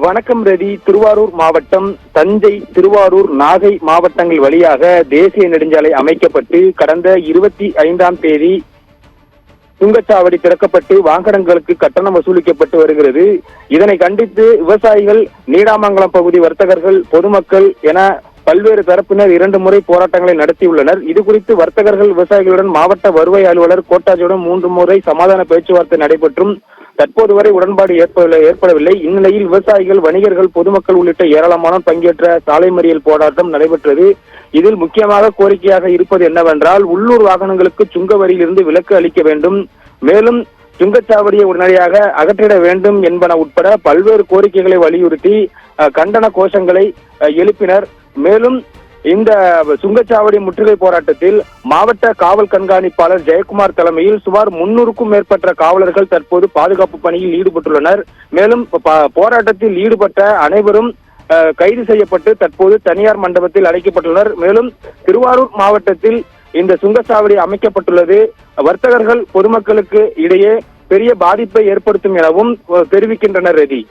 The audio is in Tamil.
வணக்கம் ரவி. திருவாரூர் மாவட்டம் தஞ்சை, திருவாரூர், நாகை மாவட்டங்கள் வழியாக தேசிய நெடுஞ்சாலை அமைக்கப்பட்டு கடந்த 25ஆம் தேதி சுங்கச்சாவடி திறக்கப்பட்டு வாகனங்களுக்கு கட்டணம் வசூலிக்கப்பட்டு வருகிறது. இதனை கண்டித்து விவசாயிகள், நீடாமங்கலம் பகுதி வர்த்தகர்கள், பொதுமக்கள் என பல்வேறு தரப்பினர் 2 முறை போராட்டங்களை நடத்தியுள்ளனர். இதுகுறித்து வர்த்தகர்கள், விவசாயிகளுடன் மாவட்ட வருவாய் அலுவலர் கோட்டாட்சியுடன் 3 முறை சமாதான பேச்சுவார்த்தை நடைபெற்றும் தற்போது வரை உடன்பாடு ஏற்படவில்லை. இந்நிலையில் விவசாயிகள், வணிகர்கள், பொதுமக்கள் உள்ளிட்ட ஏராளமானோர் பங்கேற்ற சாலை மறியல் போராட்டம் நடைபெற்றது. இதில் முக்கியமாக கோரிக்கையாக இருப்பது என்னவென்றால், உள்ளூர் வாகனங்களுக்கு சுங்க வரியிலிருந்து விலக்கு அளிக்க வேண்டும், மேலும் சுங்கச்சாவடியை உடனடியாக அகற்றிட வேண்டும் என்பன உட்பட பல்வேறு கோரிக்கைகளை வலியுறுத்தி கண்டன கோஷங்களை எழுப்பினர். மேலும் இந்த சுங்கச்சாவடி முற்றுகை போராட்டத்தில் மாவட்ட காவல் கண்காணிப்பாளர் ஜெயக்குமார் தலைமையில் சுமார் 300க்கும் மேற்பட்ட காவலர்கள் தற்போது பாதுகாப்பு பணியில் ஈடுபட்டுள்ளனர். மேலும் போராட்டத்தில் ஈடுபட்ட அனைவரும் கைது செய்யப்பட்டு தற்போது தனியார் மண்டபத்தில் அடைக்கப்பட்டுள்ளனர். மேலும் திருவாரூர் மாவட்டத்தில் இந்த சுங்கச்சாவடி அமைக்கப்பட்டுள்ளது வர்த்தகர்கள், பொதுமக்களுக்கு இடையே பெரிய பாதிப்பை ஏற்படுத்தும் எனவும் தெரிவிக்கின்றனர். ரதி.